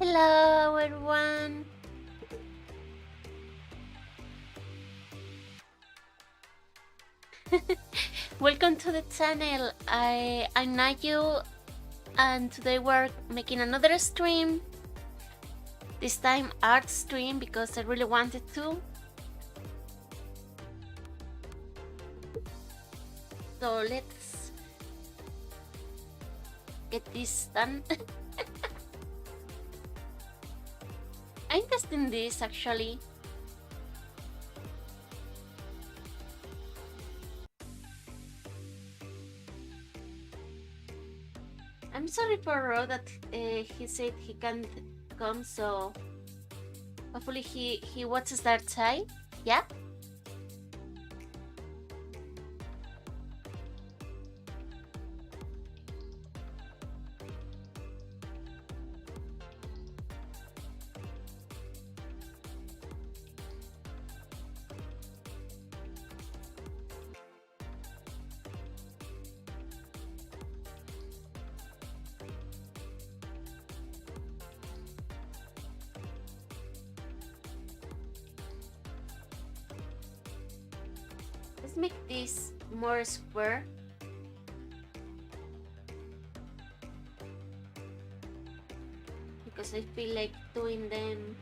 Hello everyone. Welcome to the channel. I'm NAYU and today we're making another stream. This time art stream because I really wanted to. So let's get this done. I'm testing this actually. I'm sorry for Ro that he said he can't come, so hopefully he watches that side. Yeah? Let's make this more square. Because I feel like doing them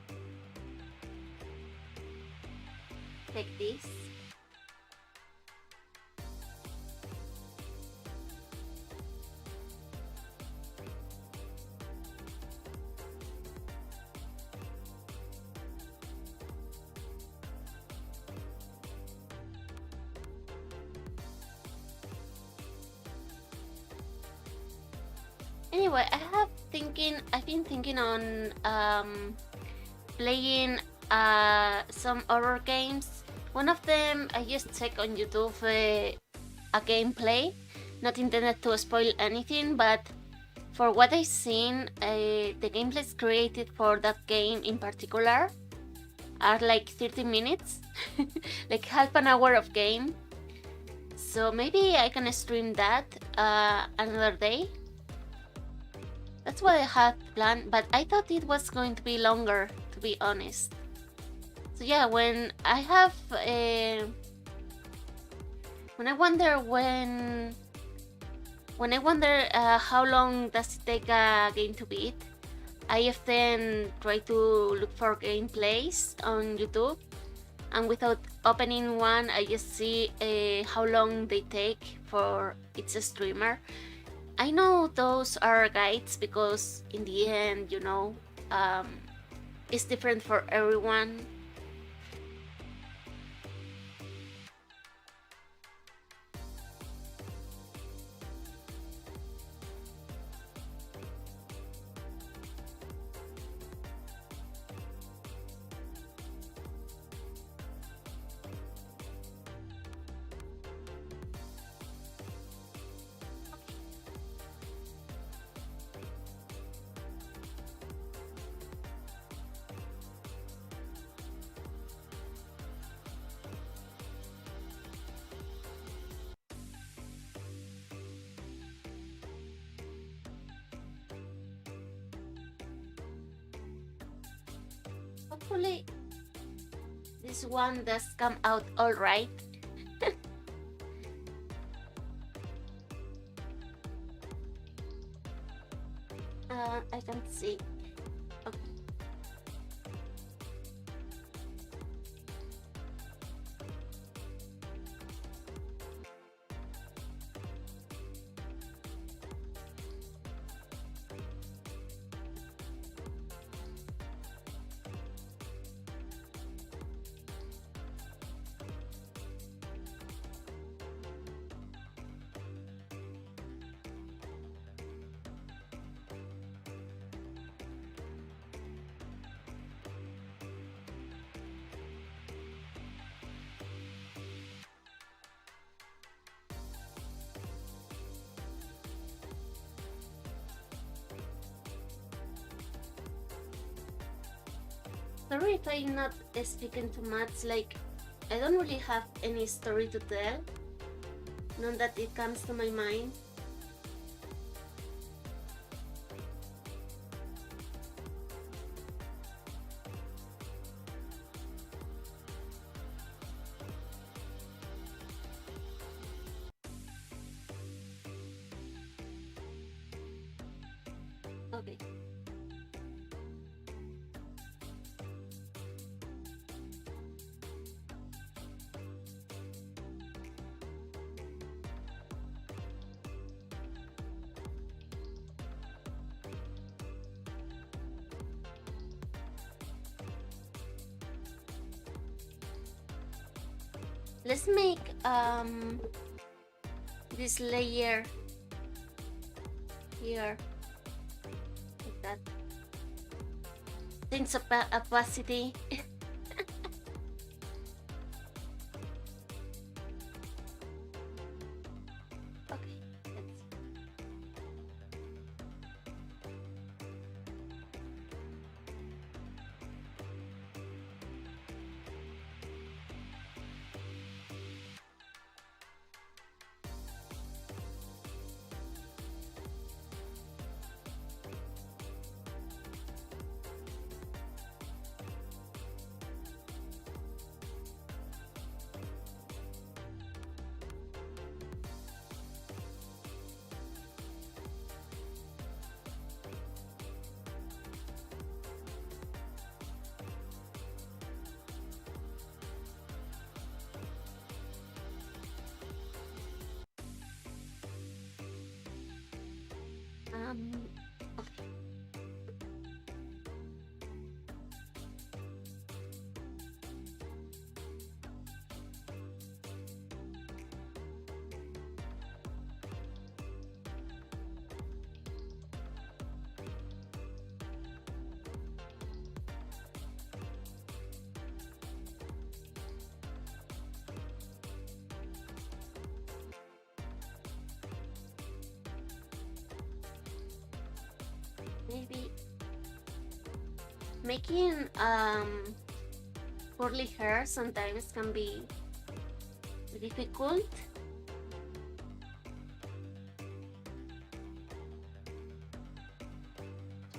like this. Anyway, I've been thinking on playing some horror games. One of them I just checked on YouTube a gameplay, not intended to spoil anything, but for what I've seen, the gameplays created for that game in particular are like 30 minutes, like half an hour of game. So maybe I can stream that another day. That's what I had planned, but I thought it was going to be longer, to be honest. So yeah, when I have when I wonder how long does it take a game to beat, I often try to look for gameplays on YouTube, and without opening one, I just see how long they take for each streamer. I know those are guides because in the end, you know, it's different for everyone. Hopefully this one does come out all right. I can see. Okay. Sorry if I'm not speaking too much, like I don't really have any story to tell, none that it comes to my mind. Let's make this layer here like that. Things opacity. Okay, let's okay. Maybe making curly hair sometimes can be difficult.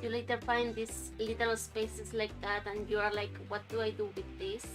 You later find these little spaces like that and you are like, what do I do with this?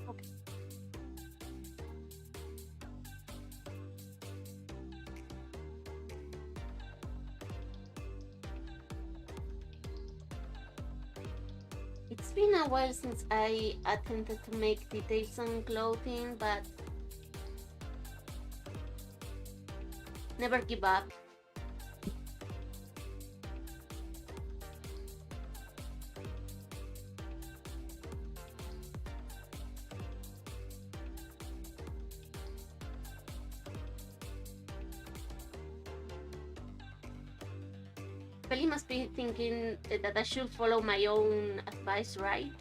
Okay. It's been a while since I attempted to make details on clothing, but never give up. Feli must be thinking that I should follow my own advice, right?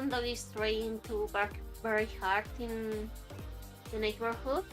some dog is trying to bark very hard in the neighborhood.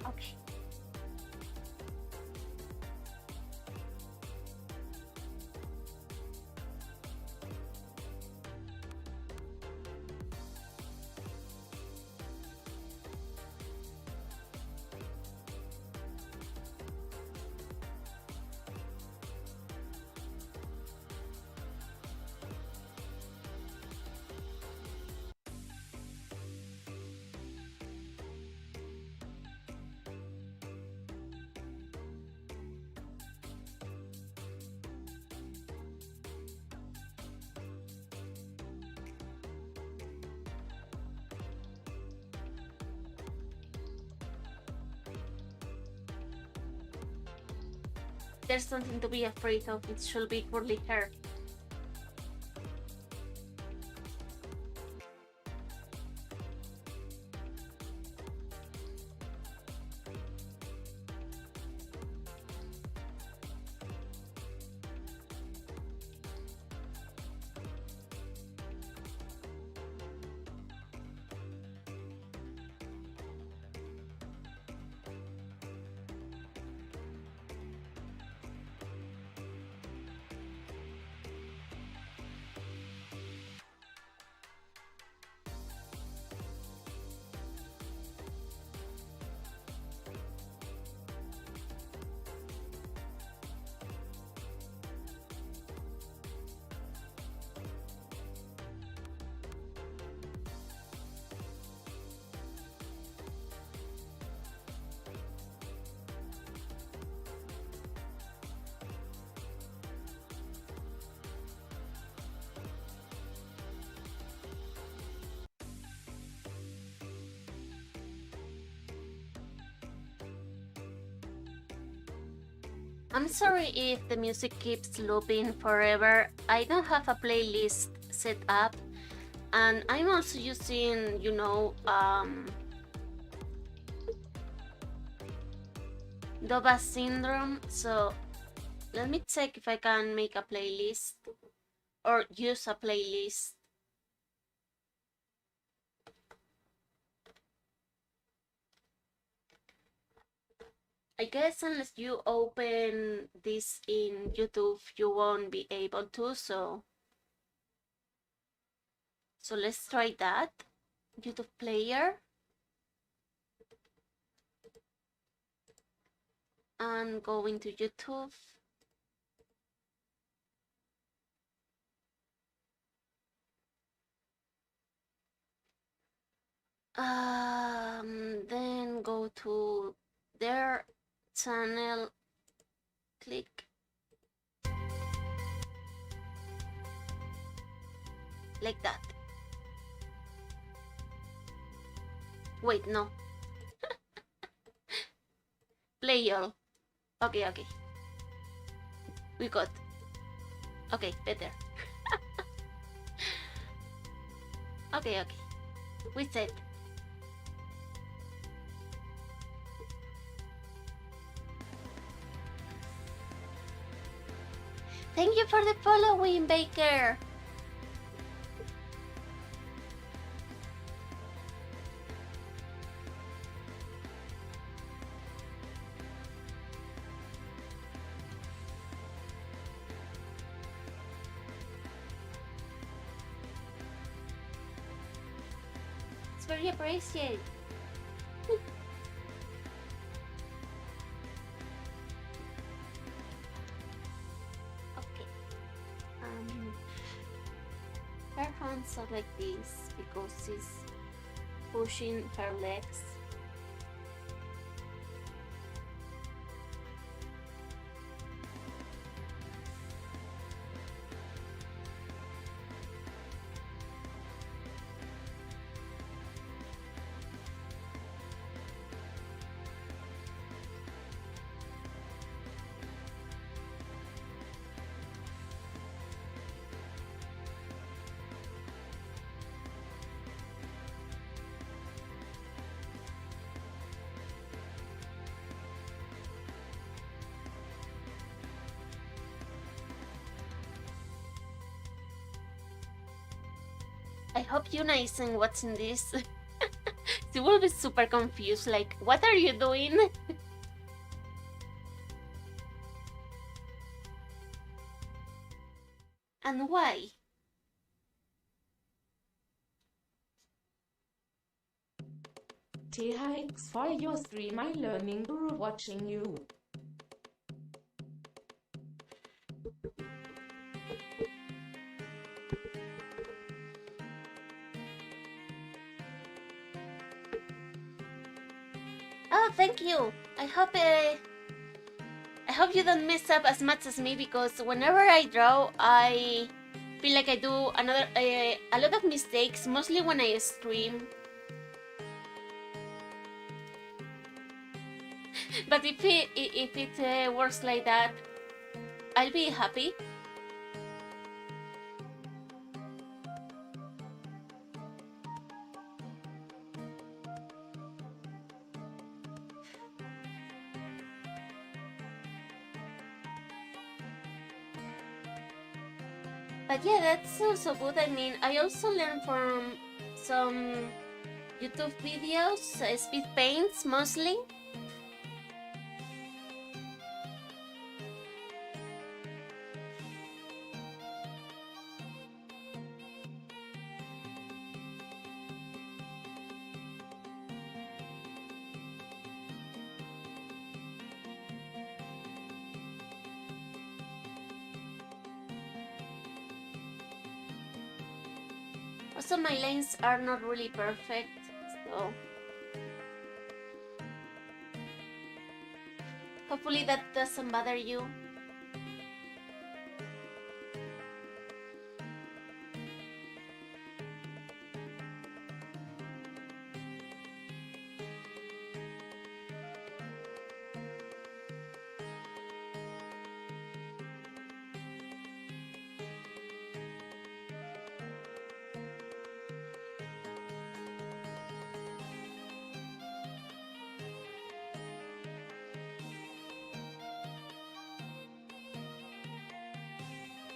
Okay. There's something to be afraid of. It should be curly hair. I'm sorry if the music keeps looping forever. I don't have a playlist set up, and I'm also using, Doba syndrome. So let me check if I can make a playlist or use a playlist. I guess unless you open this in YouTube, you won't be able to, so let's try that. YouTube player. And go into YouTube. Then go to their channel, click like that. Wait, no. Play all. Okay. We got. Okay, better. Okay. We said. Thank you for the following, Baker. very appreciated. Okay. Her hands are like this because she's pushing her legs. I hope Yuna isn't watching this. She will be super confused, like, what are you doing? And why? THX for your stream. I learning through watching you. Oh, thank you. I hope you don't mess up as much as me, because whenever I draw, I feel like I do a lot of mistakes, mostly when I stream. But if it works like that, I'll be happy. But yeah, that's also good. I mean, I also learned from some YouTube videos, speed paints mostly. Also, my lines are not really perfect, so hopefully that doesn't bother you.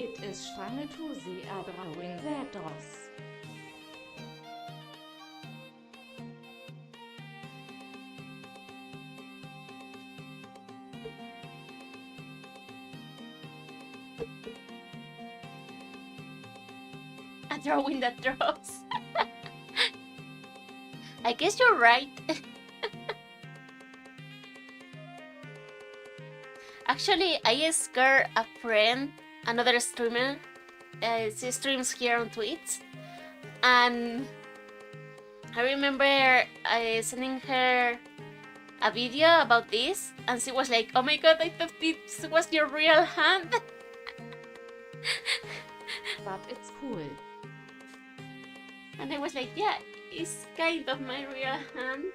It is funny to see a drawing that does. A drawing that draws. I guess you're right. Actually, I scared a friend, another streamer. She streams here on Twitch, and I remember sending her a video about this, and she was like, "Oh my god, I thought this was your real hand." But it's cool. And I was like, "Yeah, it's kind of my real hand."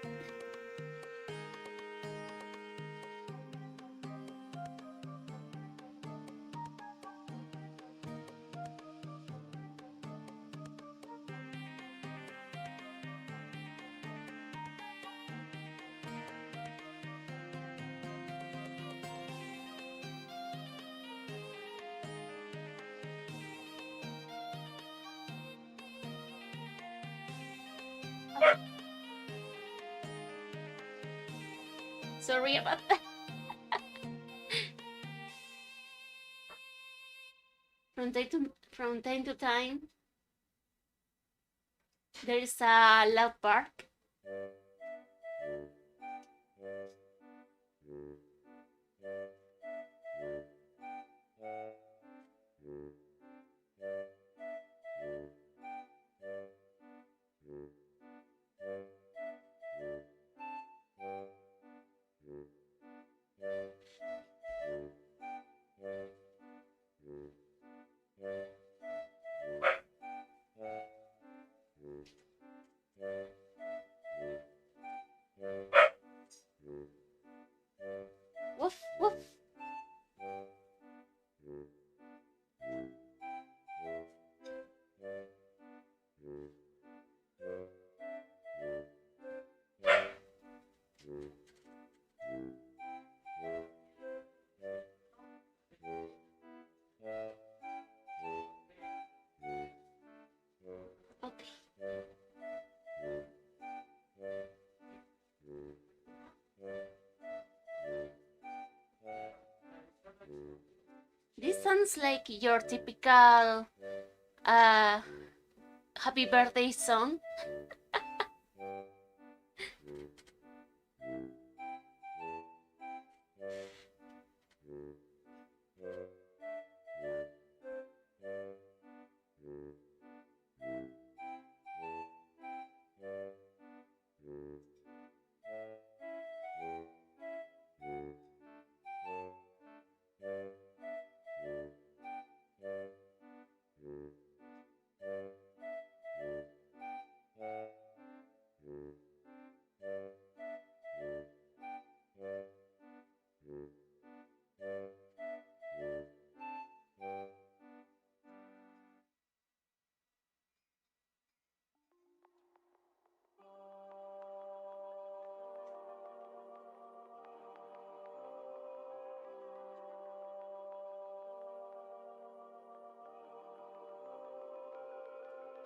Sorry about that. From time to time. There is a loud bark. Woof, woof. Okay. This sounds like your typical happy birthday song.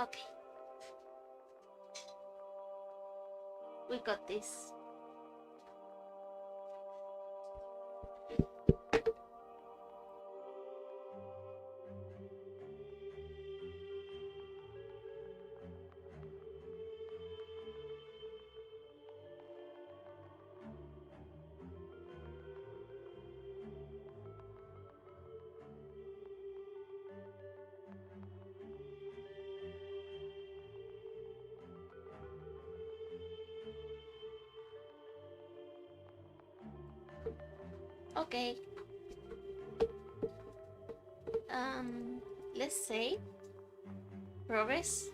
Okay. We got this. Okay. Let's say progress.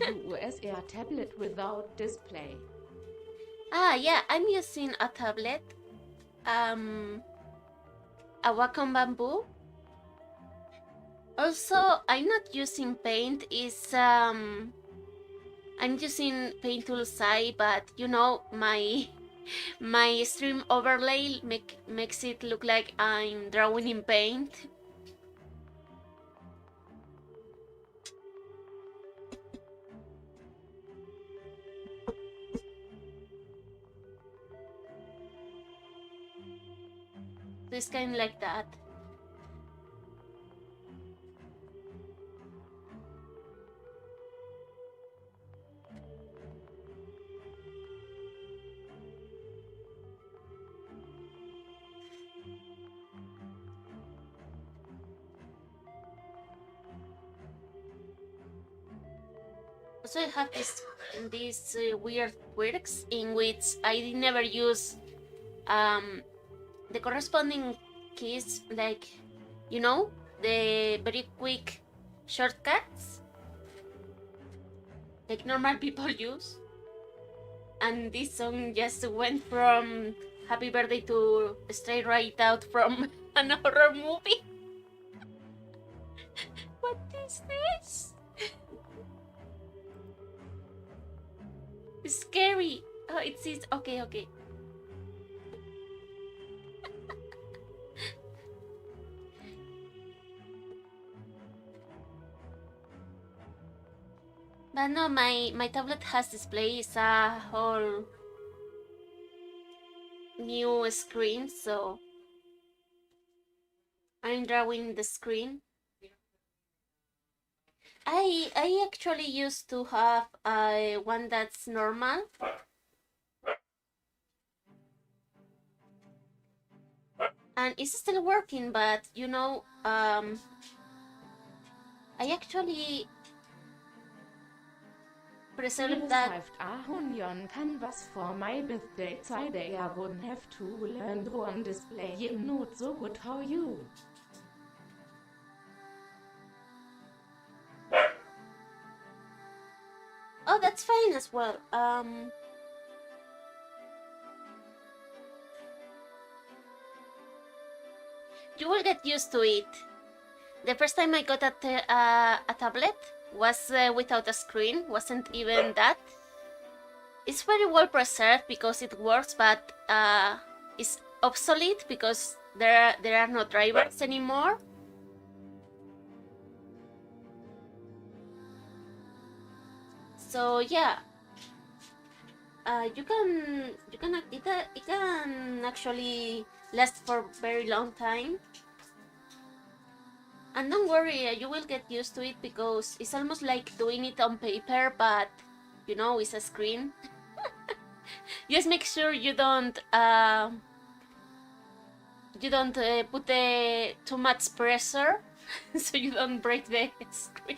USR tablet without display. Yeah, I'm using a tablet. A Wacom Bamboo. Also, I'm not using Paint. I'm using Paint Tool Sai, but you know my stream overlay makes it look like I'm drawing in Paint. So it's kind of like that. Also, I have these weird quirks in which I never use the corresponding keys, like, you know, the very quick shortcuts like normal people use. And this song just went from happy birthday to straight right out from an horror movie. What is this? It's scary. Oh, it says okay, okay. But no, my tablet has display. It's a whole new screen, so I'm drawing the screen. I actually used to have one that's normal. And it's still working, but you know, I actually preserved that. Received a onion canvas for my birthday today. I wouldn't have to learn to on display. You not so good how you. Oh, that's fine as well. You will get used to it. The first time I got a tablet was without a screen, wasn't even that. It's very well preserved because it works, but it's obsolete because there are no drivers anymore. So yeah, it can actually last for a very long time. And don't worry, you will get used to it because it's almost like doing it on paper, but you know, it's a screen. Just make sure you don't put too much pressure so you don't break the screen.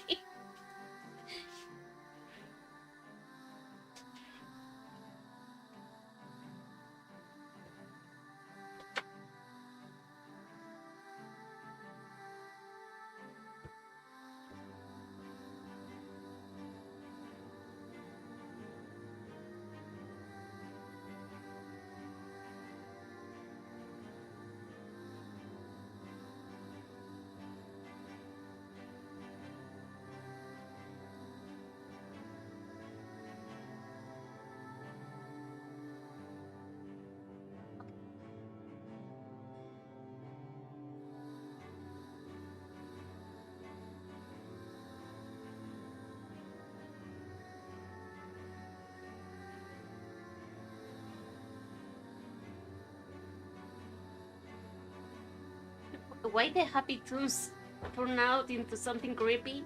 Why the happy tunes turn out into something creepy?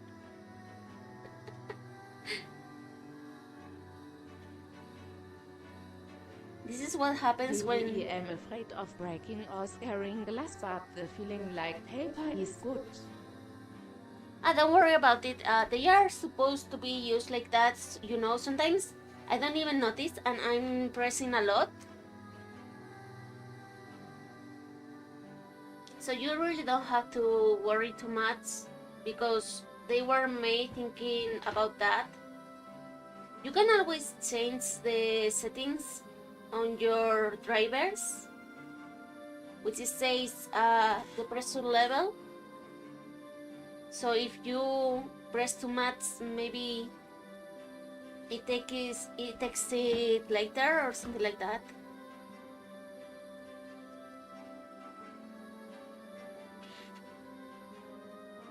This is what happens when... I am afraid of breaking or scaring glass, but the feeling like paper is good. Don't worry about it. They are supposed to be used like that, you know. Sometimes I don't even notice and I'm pressing a lot. So you really don't have to worry too much because they were made thinking about that. You can always change the settings on your drivers, which it says the pressure level. So if you press too much, maybe it takes it later or something like that.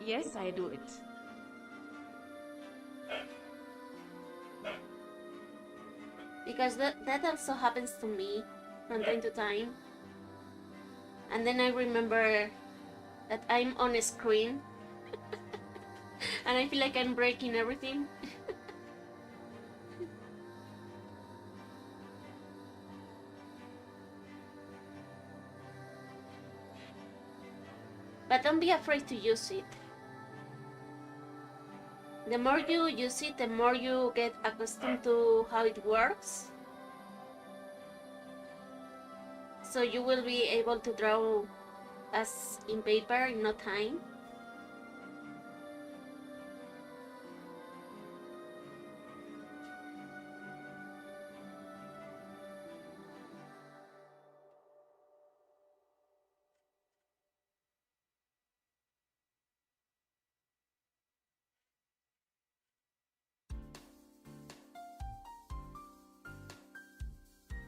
Yes, I do it. Because that also happens to me from time to time. And then I remember that I'm on a screen and I feel like I'm breaking everything. But don't be afraid to use it. The more you use it, the more you get accustomed to how it works. So you will be able to draw as in paper in no time.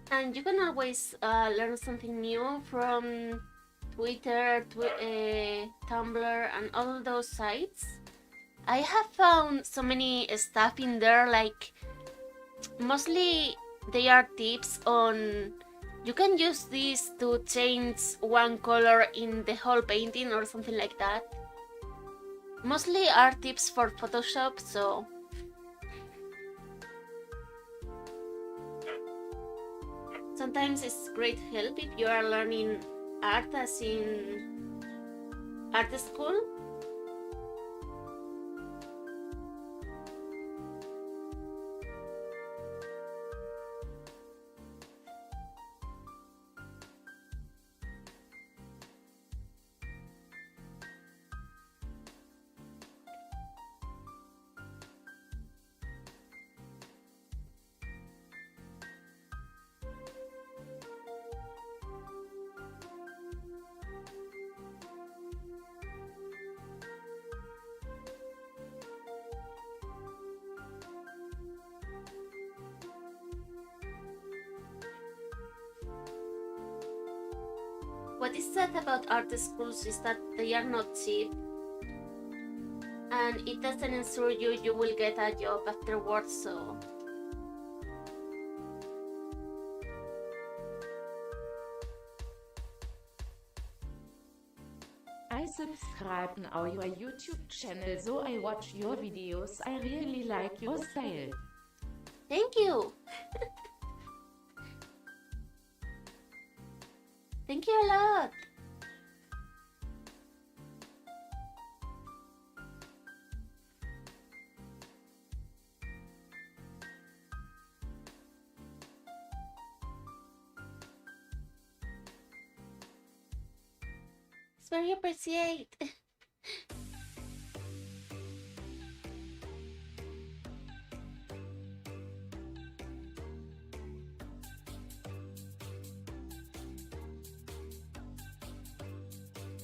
And you can always learn something new from Twitter, Tumblr, and all those sites. I have found so many stuff in there, like mostly they are tips on you can use this to change one color in the whole painting or something like that. Mostly are tips for Photoshop, so sometimes it's great help if you are learning art as in art school. What is sad about art schools is that they are not cheap, and it doesn't ensure you will get a job afterwards, so I subscribe now your YouTube channel, so I watch your videos. I really like your style. thank you. Thank you a lot. It's very appreciate.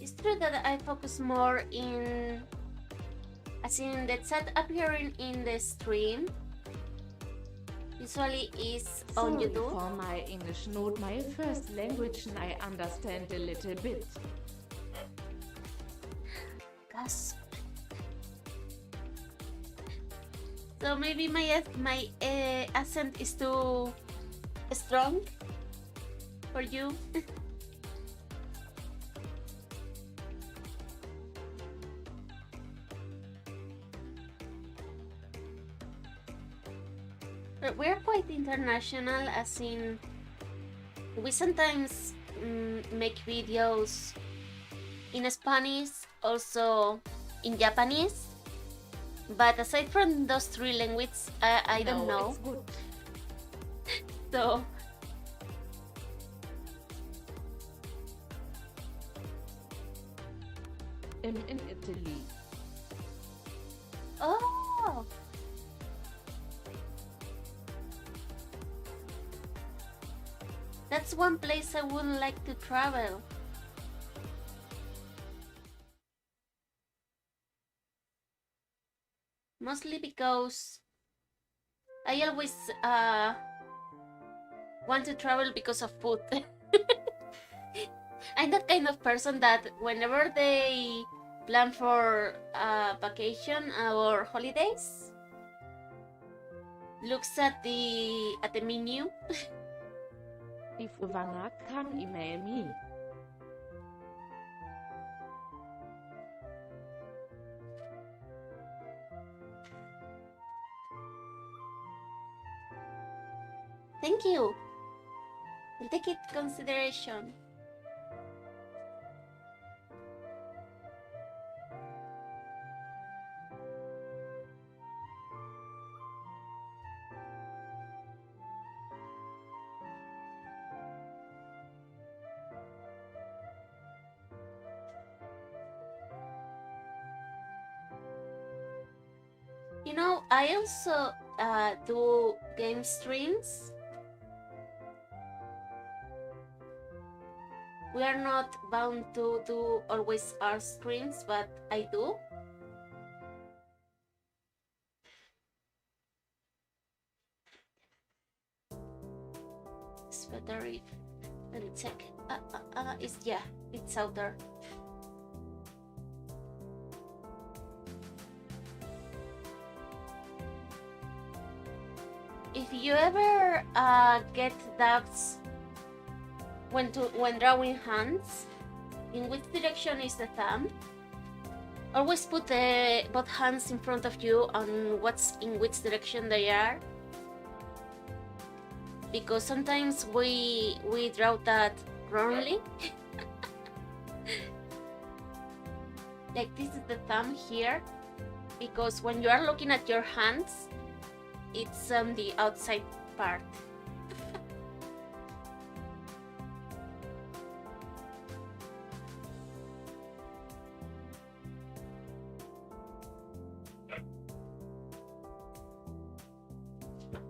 It's true that I focus more in, as in the chat appearing in the stream. Usually is on Sorry YouTube. for my English, not my first language, and I understand a little bit. Gasp. So maybe my accent is too strong for you. But we're quite international, as in we sometimes make videos in Spanish, also in Japanese. But aside from those three languages, I don't know. It's good. So In Italy. oh, that's one place I would like to travel. Mostly because I always want to travel because of food. I'm that kind of person that whenever they plan for a vacation or holidays, looks at the menu. If you wanna, come email me. Thank you. I'll take it into consideration. You know, I also do game streams. We are not bound to do always our streams, but I do. It's better if, let me check. It's out there. If you ever get doubts when drawing hands, in which direction is the thumb, Always put both hands in front of you on what's in which direction they are, because sometimes we draw that wrongly. Like this is the thumb here, because when you are looking at your hands, it's on the outside part.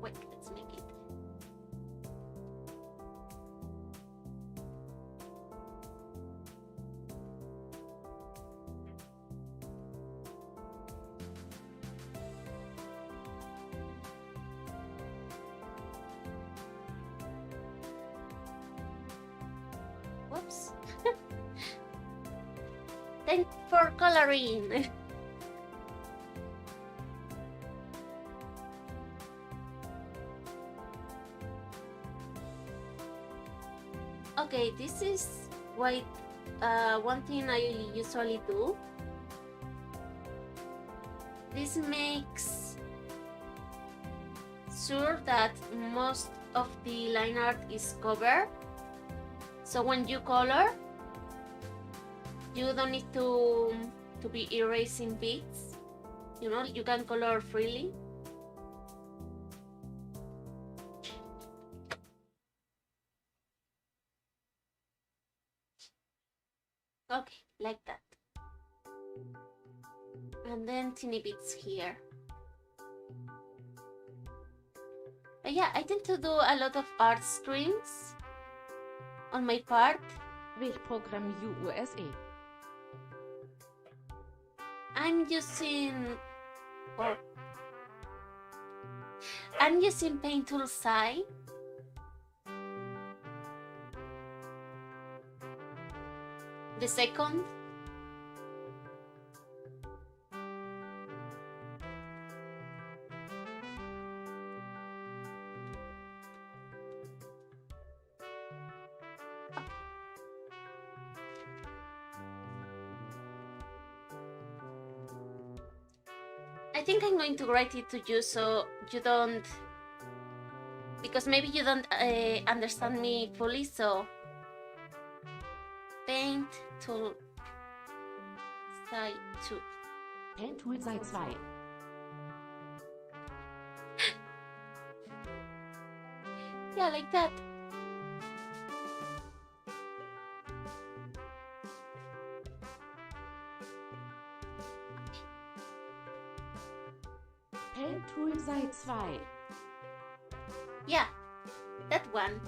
Wait, let's make it. Whoops. Thanks for coloring. Okay, this is what one thing I usually do. This makes sure that most of the line art is covered. So when you color, you don't need to be erasing bits. You know, you can color freely. Okay, like that. And then teeny bits here. But yeah, I tend to do a lot of art streams on my part. Welch Programm USA? I'm using I'm using Paint Tool Sai. The second. I think I'm going to write it to you so you don't, because maybe you don't understand me fully, so Paint Tool Sai 2. Paint Tool Sai 2. Yeah, like that. Paint Tool Sai 2. Yeah, that one.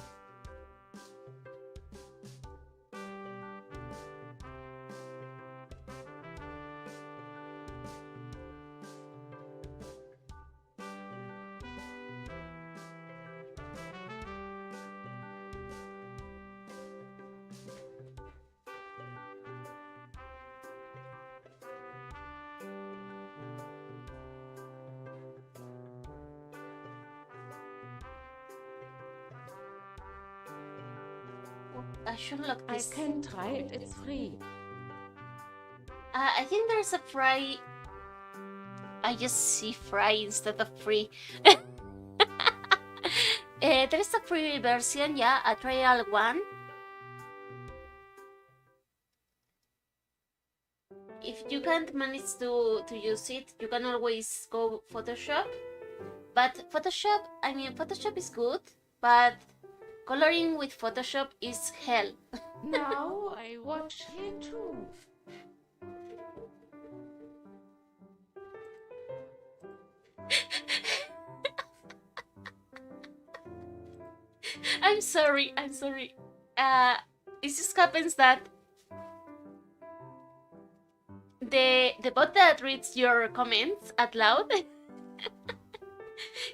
I should look I this. can try it, it's free. I think there's a fry. I just see fry instead of free. There's a free version, yeah, a trial one. If you can't manage to use it, you can always go Photoshop. But Photoshop is good, but coloring with Photoshop is hell. Now I watch him too. I'm sorry. It just happens that the bot that reads your comments out loud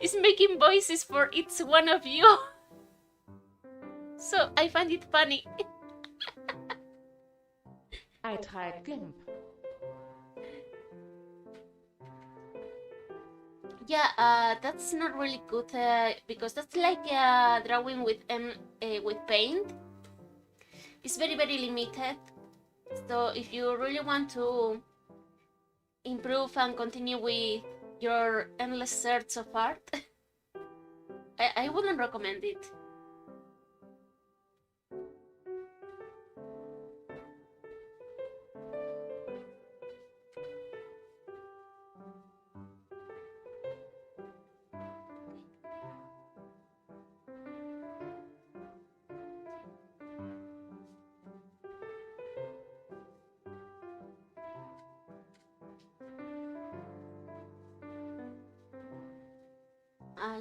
is making voices for each one of you. So I find it funny. I tried GIMP. Yeah, that's not really good because that's like drawing with paint. It's very limited. So if you really want to improve and continue with your endless search of art, I wouldn't recommend it.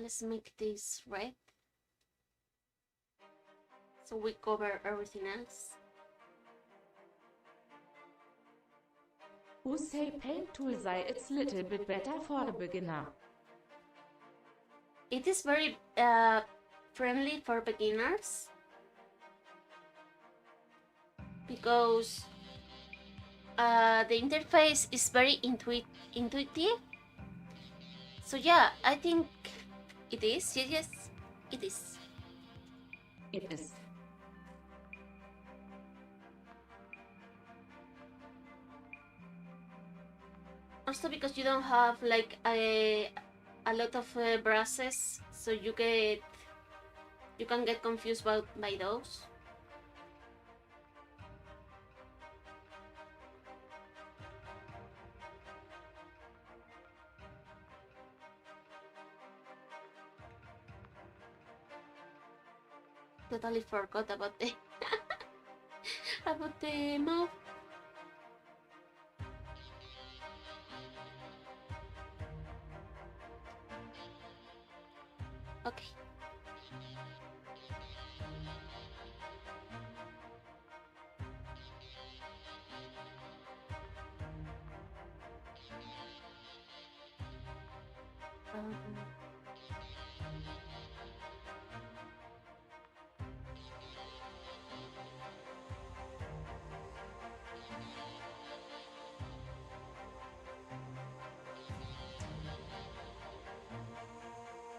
Let's make this red so we cover everything else. Who say paint tool sei it's little bit better for the beginner? It is very friendly for beginners because the interface is very intuitive. So yeah, I think it is. Yes, it is. It is. Also because you don't have like a lot of brushes, so you can get confused by those. Totally forgot about the about the mouth. Okay.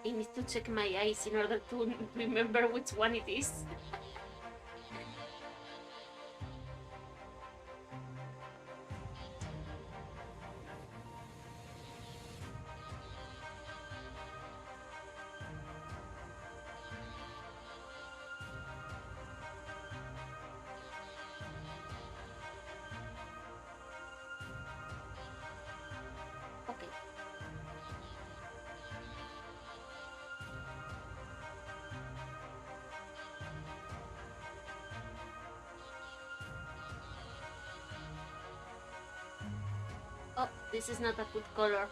I need to check my eyes in order to remember which one it is. Okay. Oh, this is not a good color.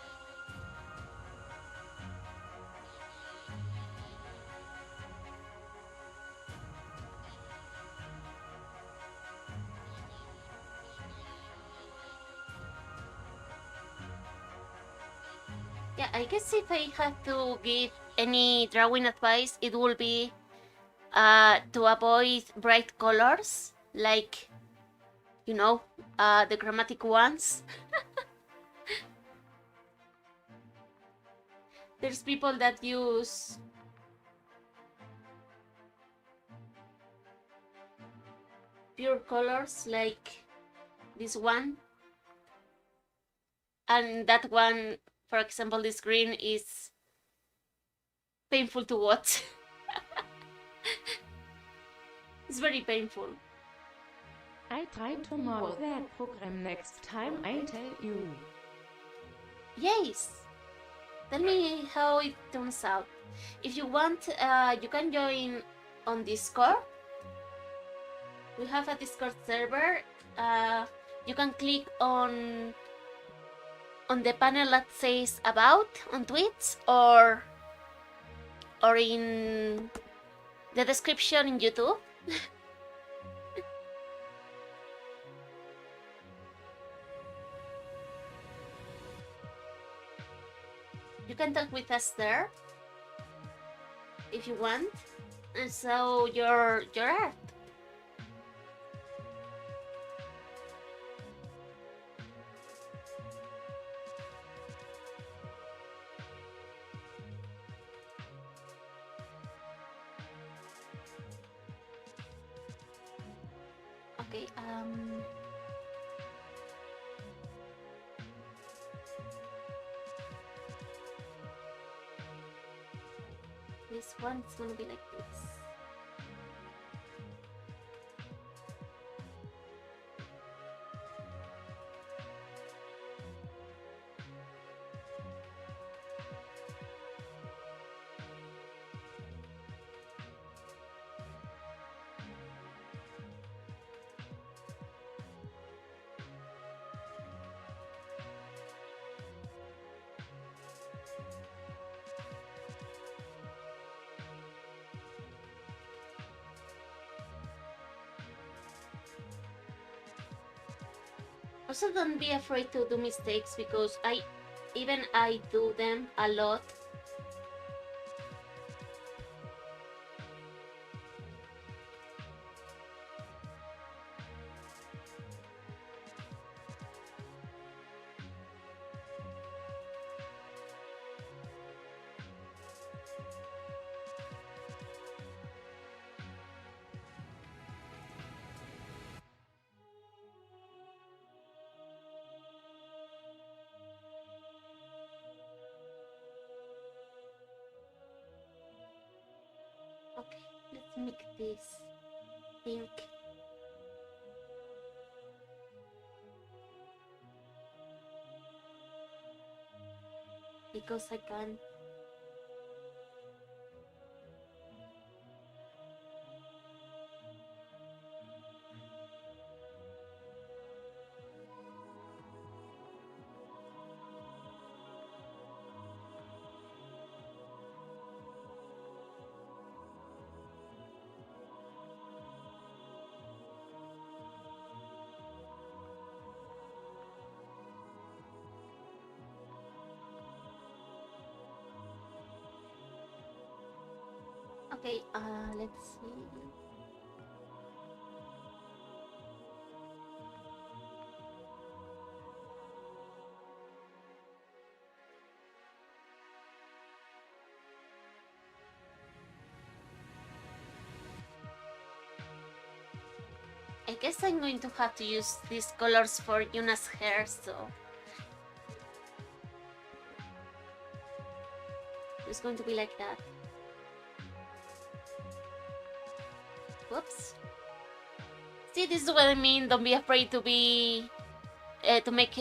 Yeah, I guess if I had to give any drawing advice, it would be to avoid bright colors, like, you know, the chromatic ones. There's people that use pure colors, like this one. And that one, for example, this green is painful to watch. It's very painful. I try tomorrow that program next time I tell you. Yes. Tell me how it turns out. If you want, you can join on Discord. We have a Discord server. You can click on the panel that says about on Twitch, or in the description in YouTube. You can talk with us there if you want, and so your art. Okay. this one is gonna be like this. Also, don't be afraid to do mistakes because I do them a lot. Okay, let's make this pink. Because I can. Okay, let's see. I guess I'm going to have to use these colors for Yuna's hair, so it's going to be like that. Whoops. See, this is what I mean. Don't be afraid to make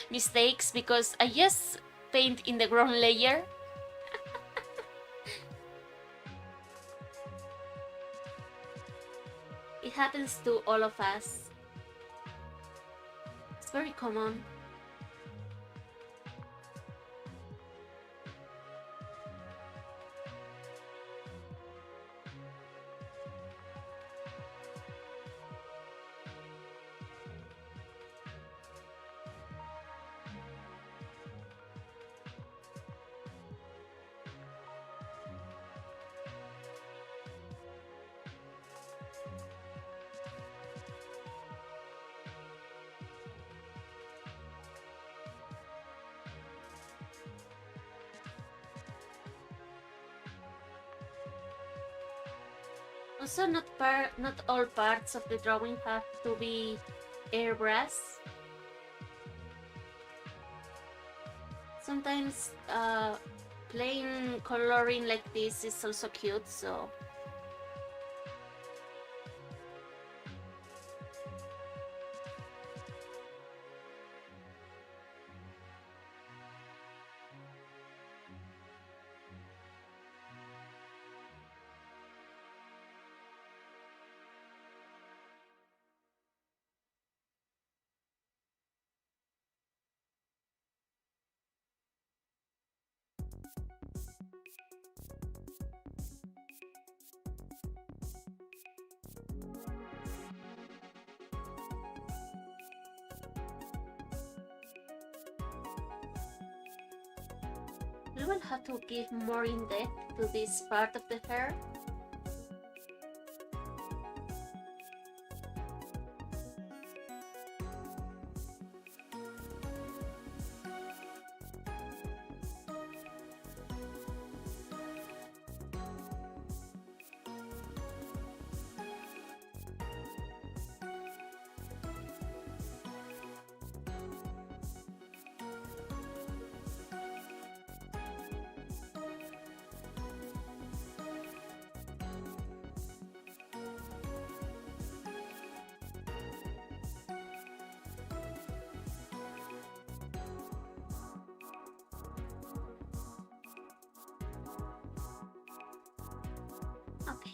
mistakes because I just paint in the ground layer. It happens to all of us. It's very common. Also, not all parts of the drawing have to be airbrush. Sometimes plain coloring like this is also cute, so we will have to give more in depth to this part of the hair. Okay.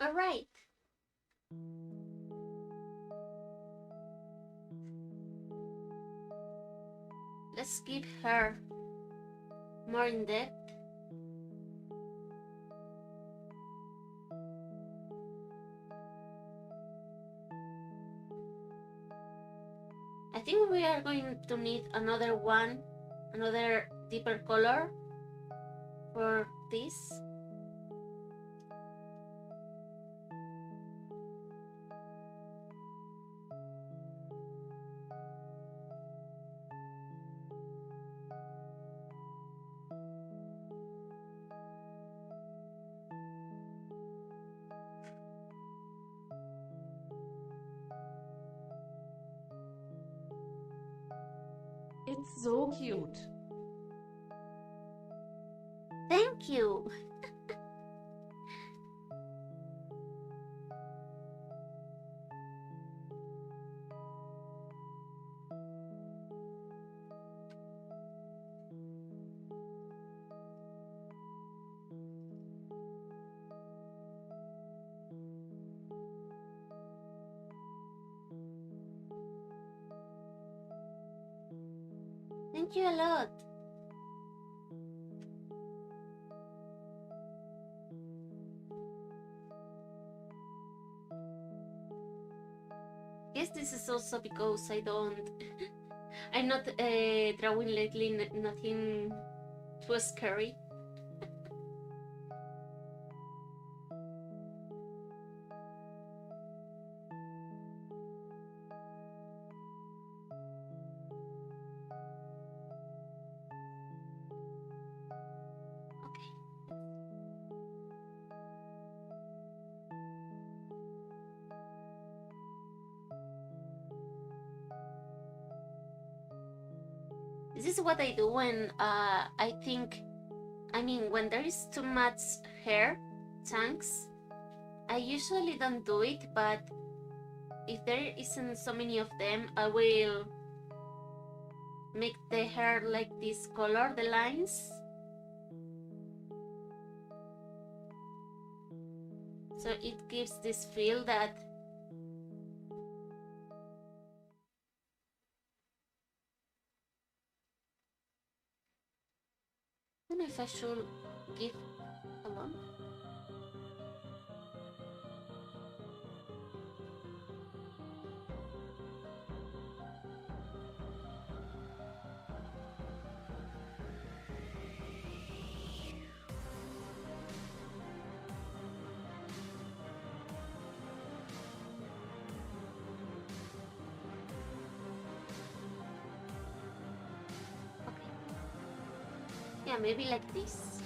All right. Let's give her more in depth. I think we are going to need another one, another deeper color for this. It's so cute. Thank you. Thank you a lot. Guess this is also because I'm not drawing lately nothing too scary. This is what I do when when there is too much hair chunks. I usually don't do it, but if there isn't so many of them, I will make the hair like this color, the lines. So it gives this feel that I don't know if I should give alone. Yeah, maybe like this.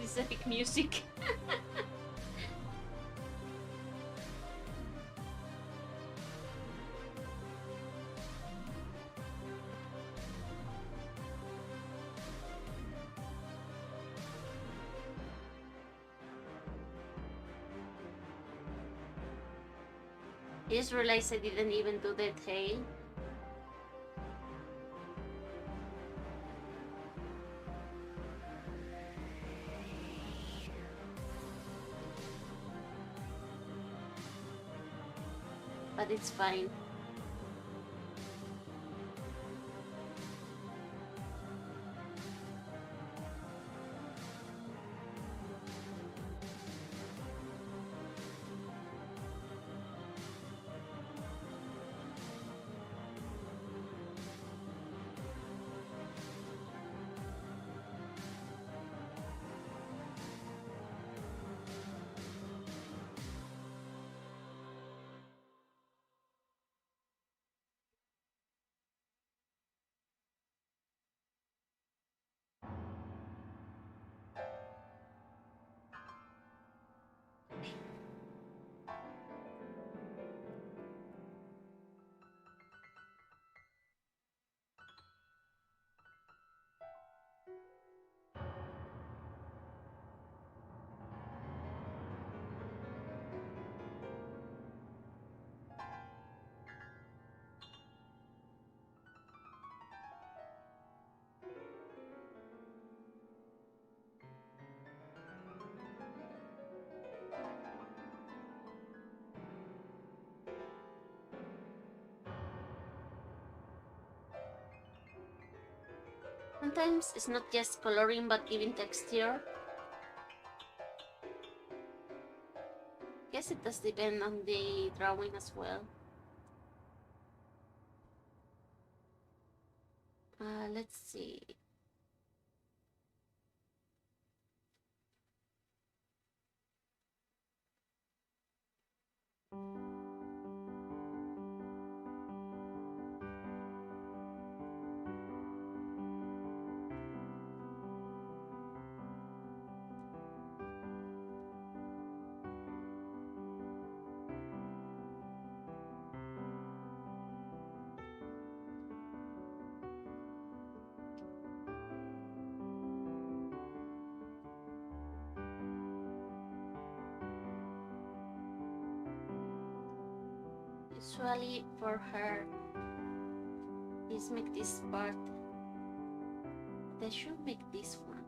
This epic music. I just realized I didn't even do the tail. But it's fine. Sometimes it's not just coloring but giving texture. Guess it does depend on the drawing as well. Let's see. Usually for her, is make this part. They should make this one.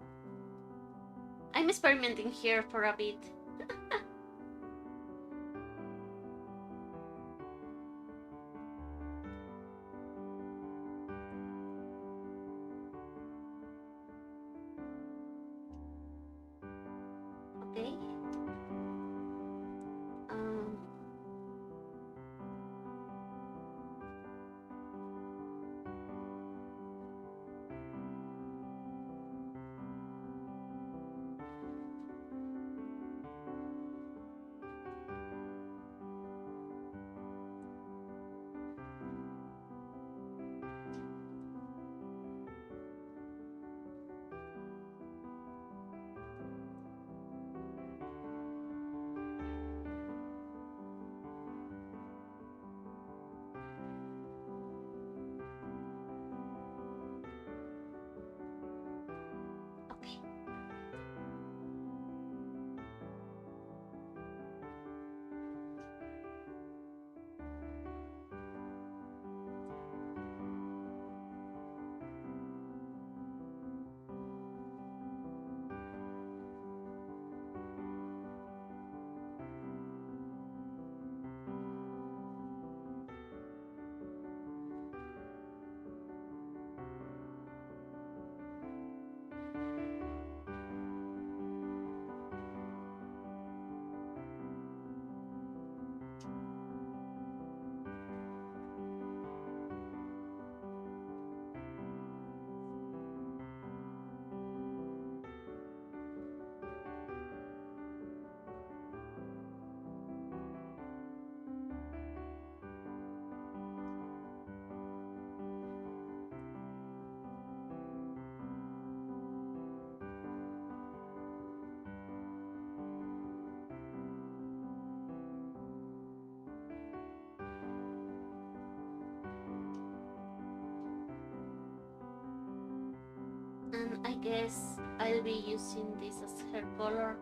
I'm experimenting here for a bit. Okay. Okay. And I guess I'll be using this as hair color.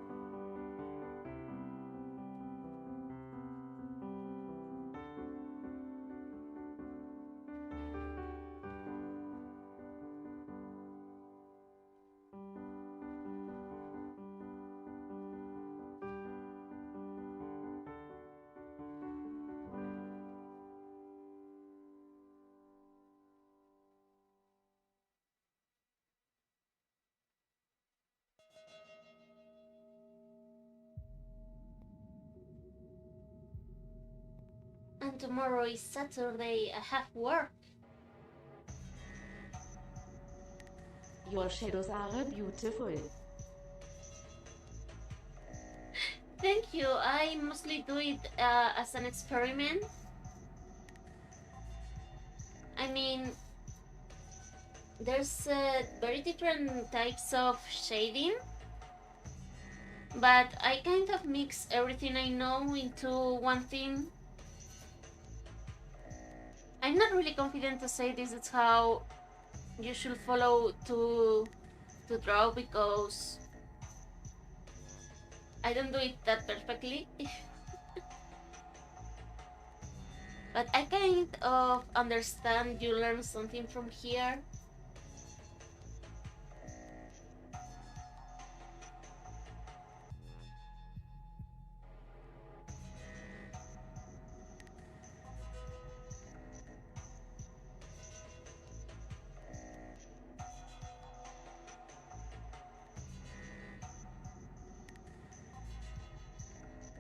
And tomorrow is Saturday, I have work. Your shadows are beautiful. Thank you. I mostly do it as an experiment. I mean, there's very different types of shading, but I kind of mix everything I know into one thing. I'm not really confident to say this is how you should follow to draw, because I don't do it that perfectly. But I kind of understand you learn something from here.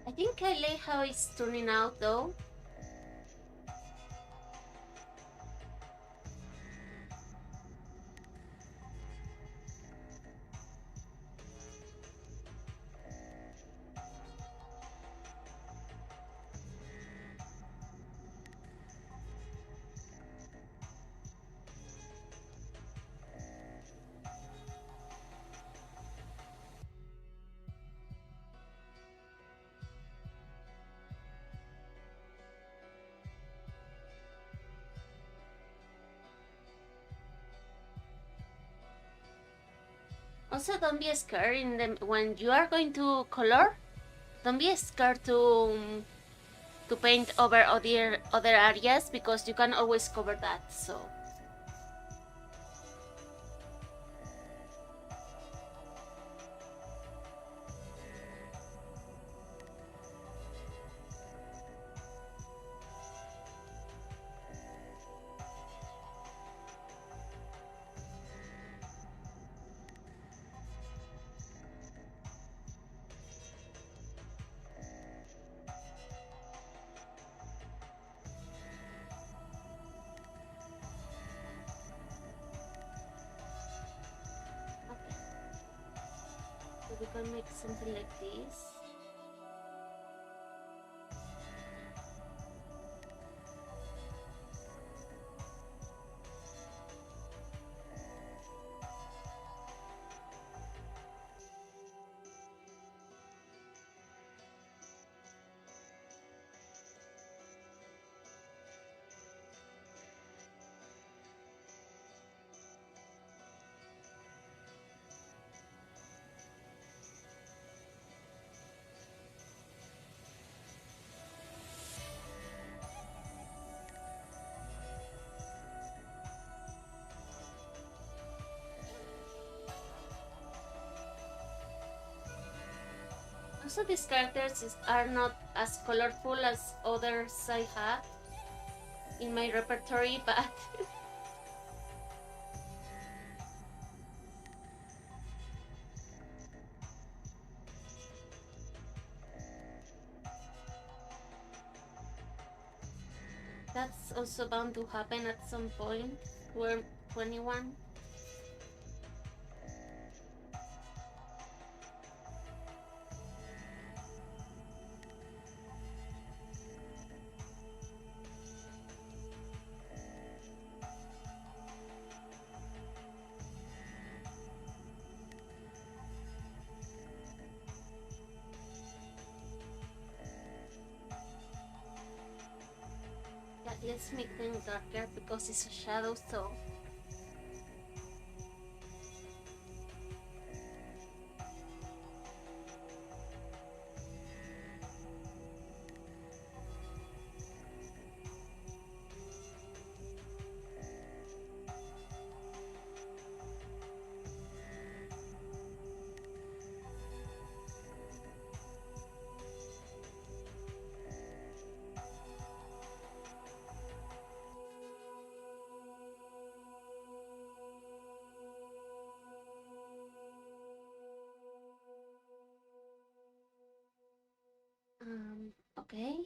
I think I like how it's turning out though. Also, don't be scared when you are going to color. Don't be scared to paint over other areas, because you can always cover that. So okay, so we can make something like this. Also, these characters are not as colorful as others I have in my repertory, but that's also bound to happen at some point. We're 21. Yeah, let's make them darker because it's a shadow, so okay.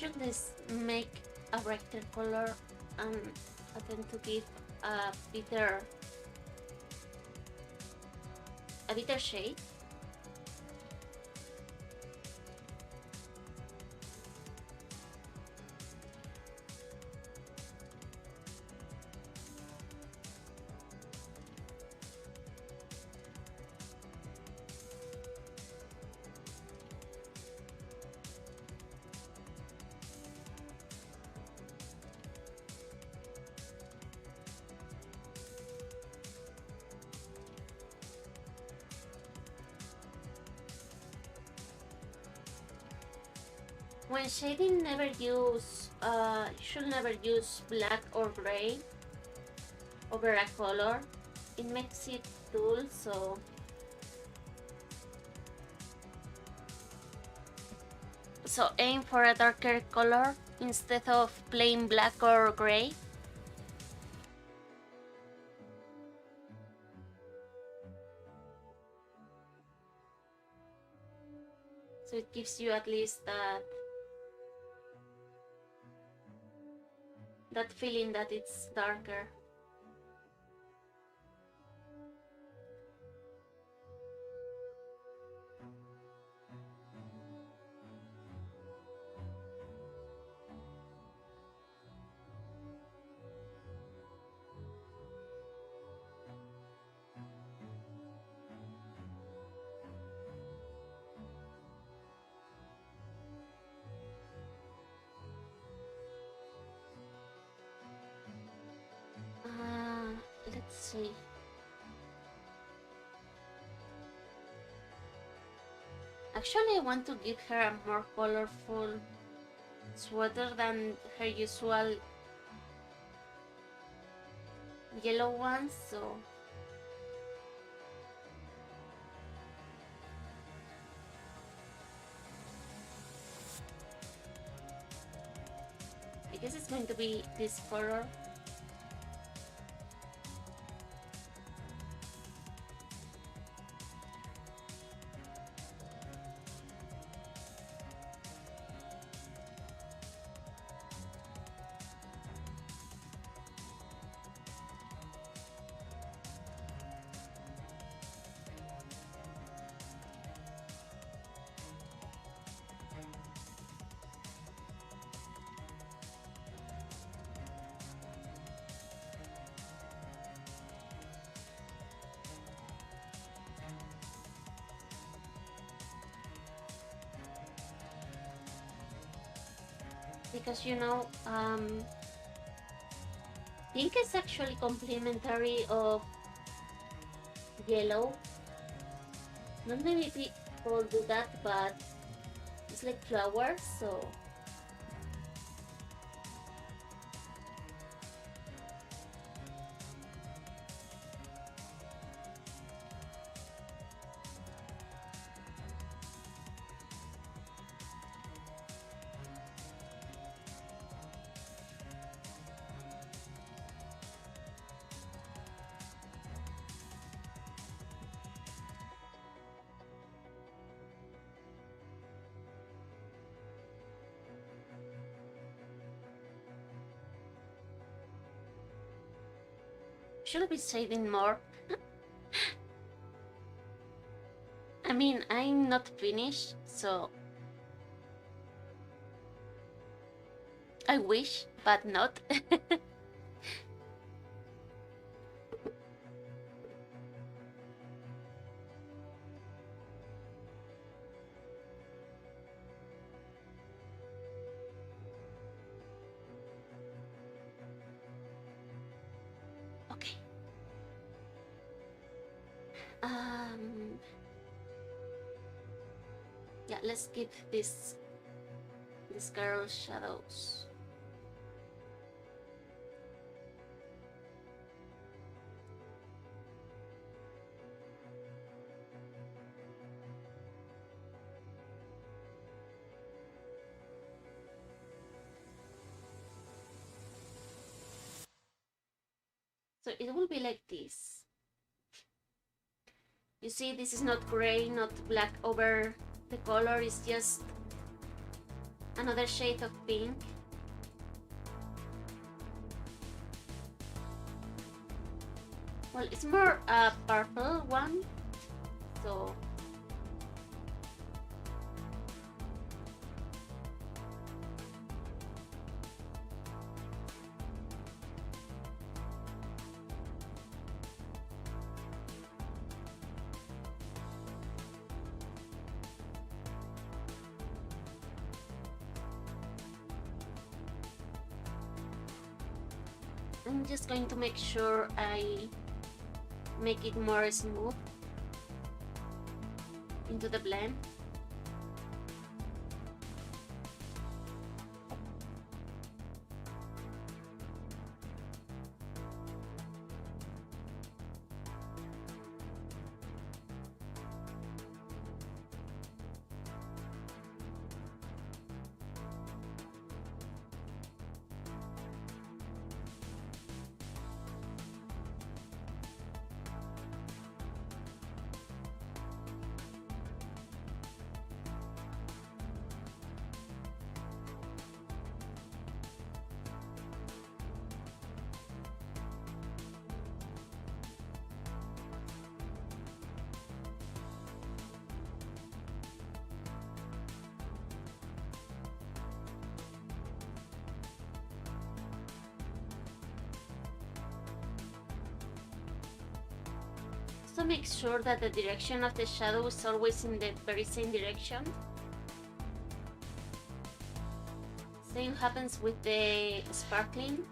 should this make a brighter color and attempt to give a bitter shade. When shading, you should never use black or gray over a color. It makes it dull, so aim for a darker color instead of plain black or gray. So it gives you at least that feeling that it's darker. Let's see. Actually, I want to give her a more colorful sweater than her usual yellow one, so I guess it's going to be this color. Because pink is actually complementary of yellow. Not many people do that, but it's like flowers, so should be shading more. I mean, I'm not finished, so I wish, but not. Okay. Yeah, let's give this girl shadows. So it will be like this. You see, this is not gray, not black over the color, it's just another shade of pink. Well, it's more a purple one, so I'm just going to make sure I make it more smooth into the blend. So make sure that the direction of the shadow is always in the very same direction. Same happens with the sparkling.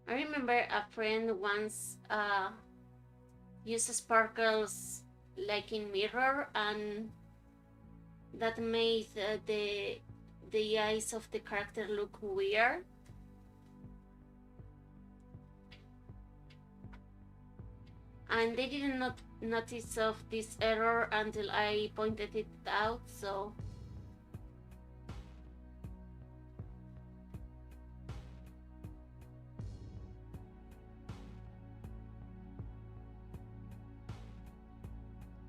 I remember a friend once used sparkles like in mirror, and that made the eyes of the character look weird. And they didn't notice of this error until I pointed it out, so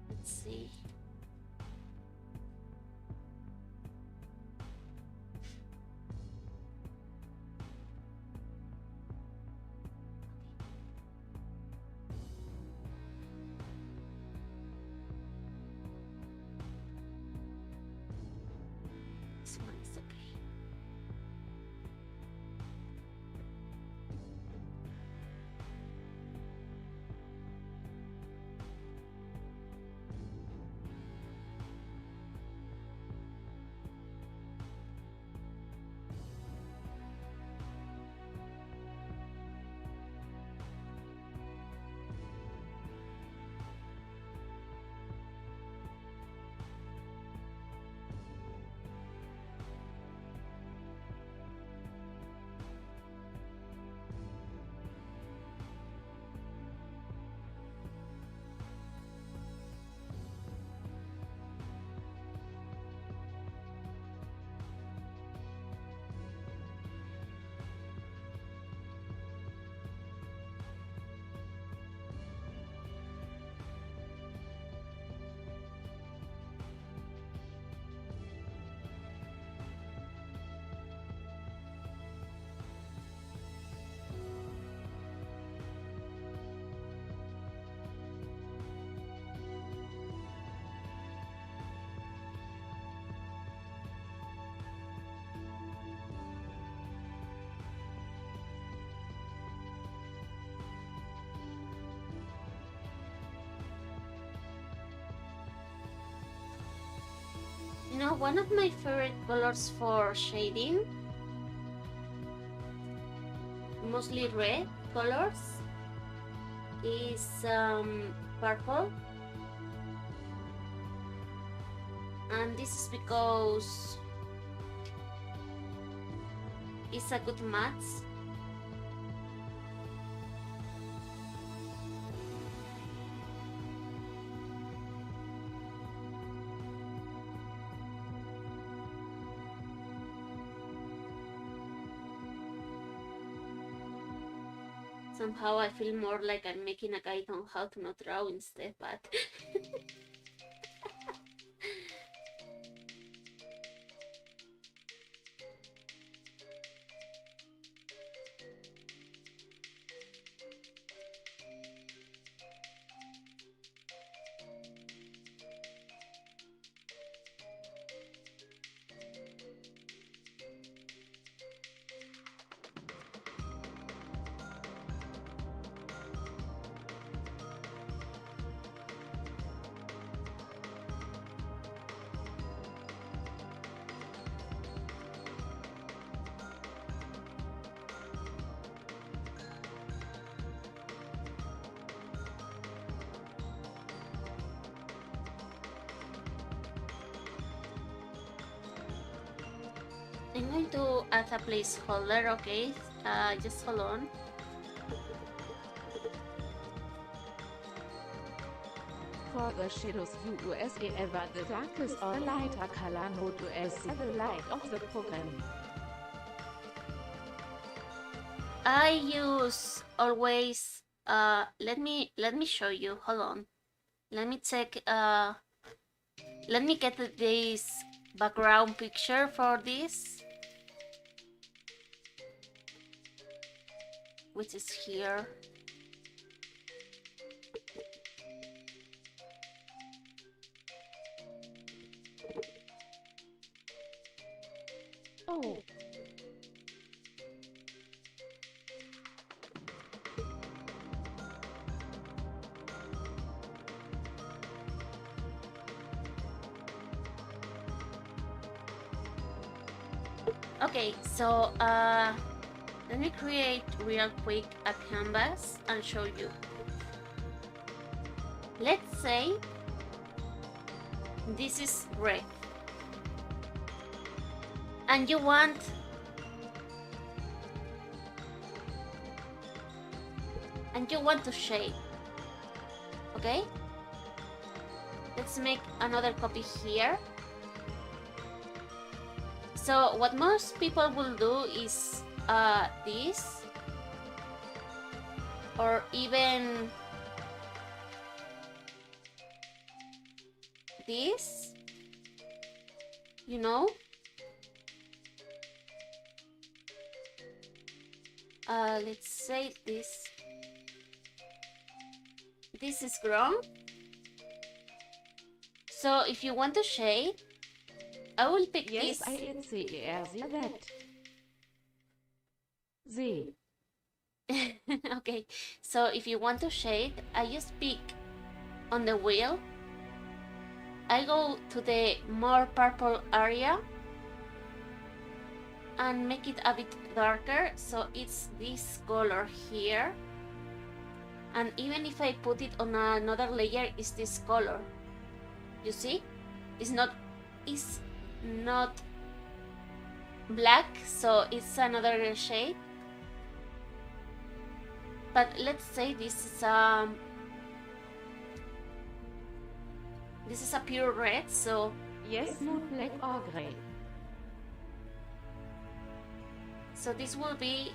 let's see. This one is okay. You know, one of my favorite colors for shading, mostly red colors, is purple. And this is because it's a good match. Somehow I feel more like I'm making a guide on how to not draw instead, but I'm going to add a placeholder, okay? Just hold on. For the shadows USA ever the darkest or lighter color node as the light of the program. I use always let me show you. Hold on. Let me check let me get this background picture for this, which is here. Oh. Okay, so let me create real quick a canvas and show you. Let's say this is red and you want to shade. Okay, let's make another copy here. So what most people will do is this, or even this, you know. Let's say this is grown. So if you want to shade, I will pick Yes, this. I see that. Z. Okay, so if you want to shade, I just pick on the wheel. I go to the more purple area and make it a bit darker, so it's this color here. And even if I put it on another layer, it's this color. You see? It's not black, so it's another shade. But let's say this is a pure red, so Yes, not black or gray. so this will be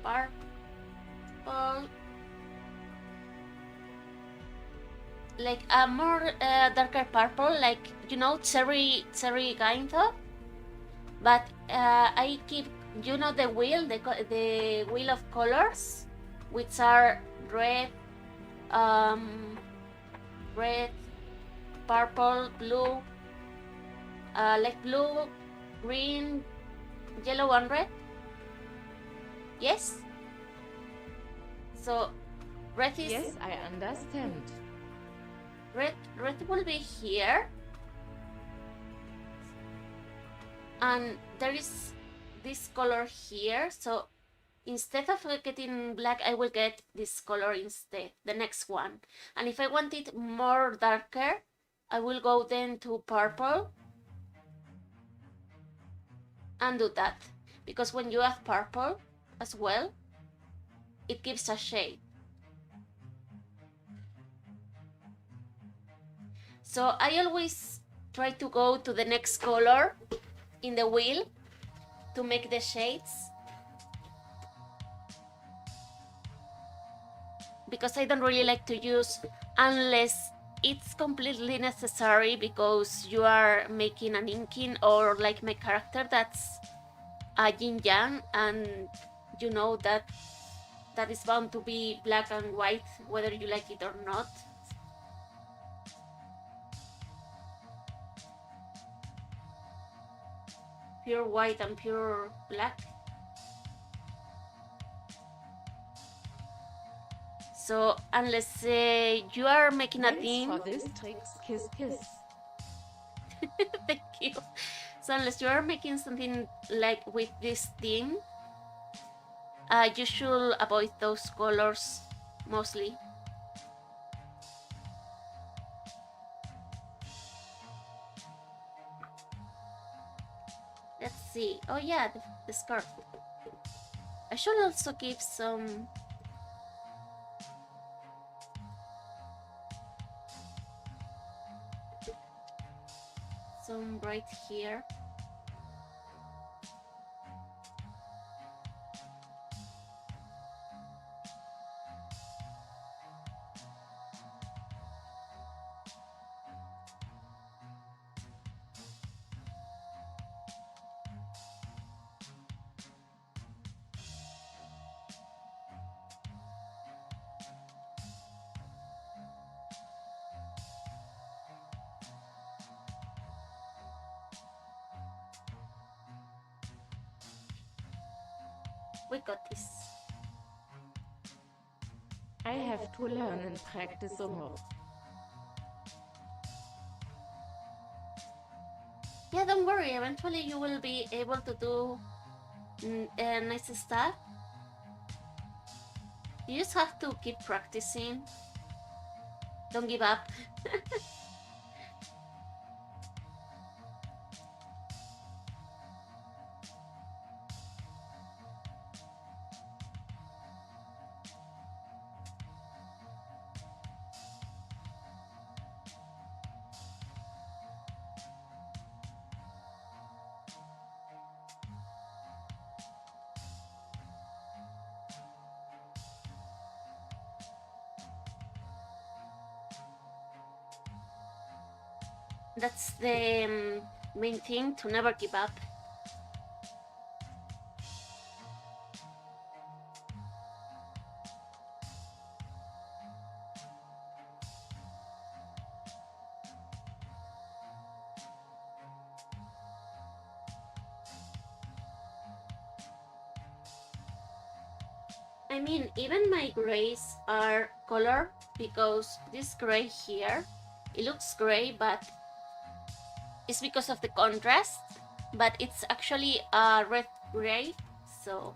purple, like a more darker purple, like, you know, cherry kind of. But I keep, you know, the wheel, the wheel of colors, which are red, red, purple, blue, like blue, green, yellow, and red. Yes. So red is. Yes, I understand. Red will be here, and there is this color here. So instead of getting black, I will get this color instead, the next one. And if I want it more darker, I will go then to purple and do that, because when you add purple as well, it gives a shade. So I always try to go to the next color in the wheel to make the shades. because I don't really like to use unless it's completely necessary because you are making an inking, or like my character that's a yin yang, and you know that is bound to be black and white whether you like it or not. Pure white and pure black. So unless you are making a Thanks theme, for this tricks, kiss kiss. thank you. So unless you are making something like with this theme, you should avoid those colors mostly. Let's see. Oh yeah, the scarf. I should also give some right here. We got this. I have to learn and practice some more. Yeah, don't worry. Eventually you will be able to do nice stuff. You just have to keep practicing. Don't give up. That's the main thing, to never give up. I mean, even my grays are colored because this gray here, it looks gray, but it's because of the contrast, but it's actually a red gray, so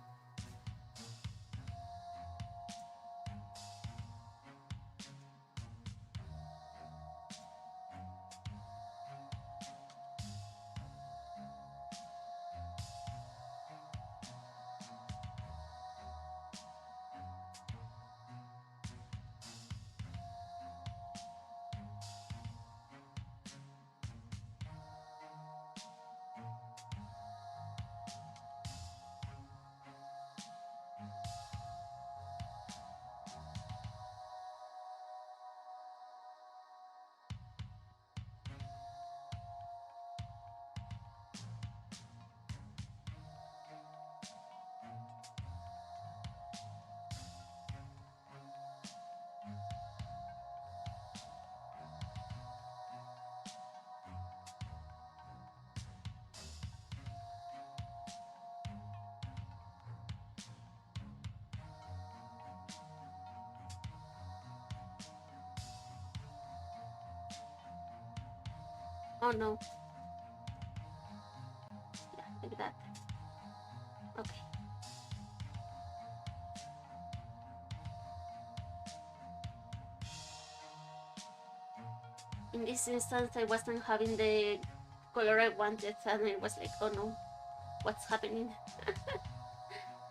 oh no. Yeah, like that. Okay. In this instance, I wasn't having the color I wanted, and I was like, oh no, what's happening?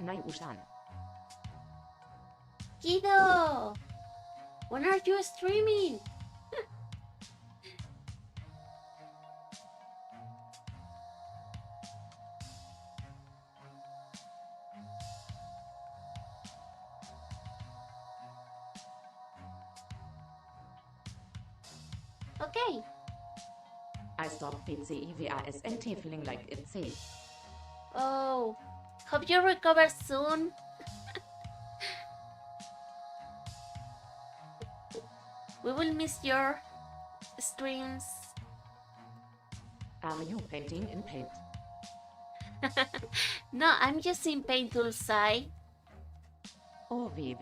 NAYU-san. Kido! When are you streaming? Okay. I stopped PCEVRSNT feeling like it's safe. Oh, hope you recover soon. We will miss your streams. Are you painting in paint? No, I'm using Paint Tool Sai. Oh, weh.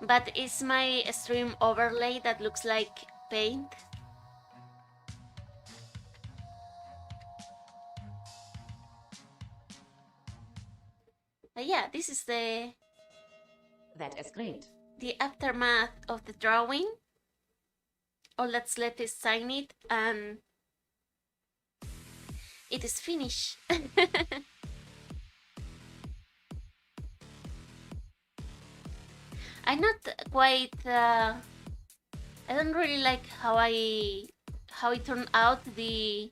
But it's my stream overlay that looks like paint. Yeah, this is That is great. the aftermath of the drawing. All that's left is sign it and it is finished. I'm not quite I don't really like how it turned out the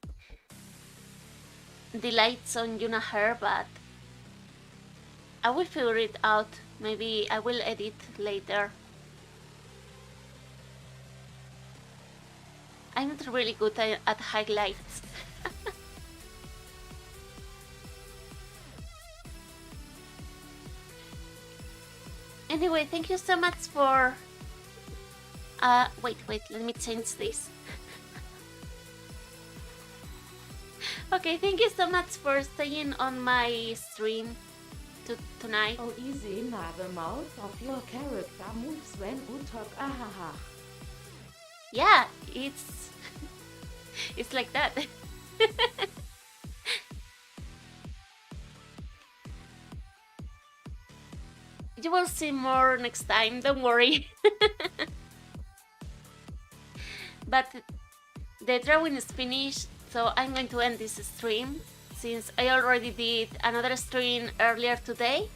lights on Yuna hair, but I will figure it out. Maybe I will edit later. I'm not really good at highlights. Anyway, thank you so much for wait, let me change this. Okay, thank you so much for staying on my stream tonight. Oh, easy, now the mouth of your character moves when you talk. Ahaha. Yeah, it's it's like that. You will see more next time, don't worry. But the drawing is finished, so I'm going to end this stream since I already did another stream earlier today.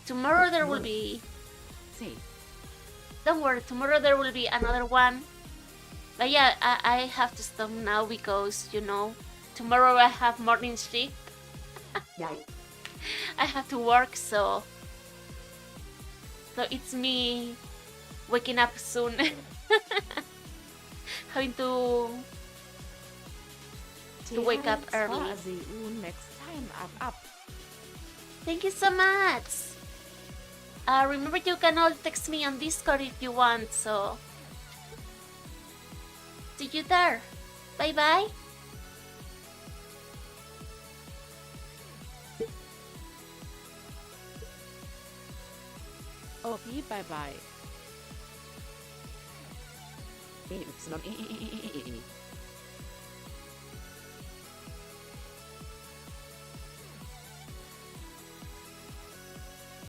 Tomorrow there will be... See. Don't worry, tomorrow there will be another one. But yeah, I have to stop now because, you know, tomorrow I have morning shift. Yeah. I have to work, so it's me waking up soon. Having to wake up early. Next time up. Thank you so much. Remember, you can all text me on Discord if you want, so see you there. Bye bye. Okay, bye.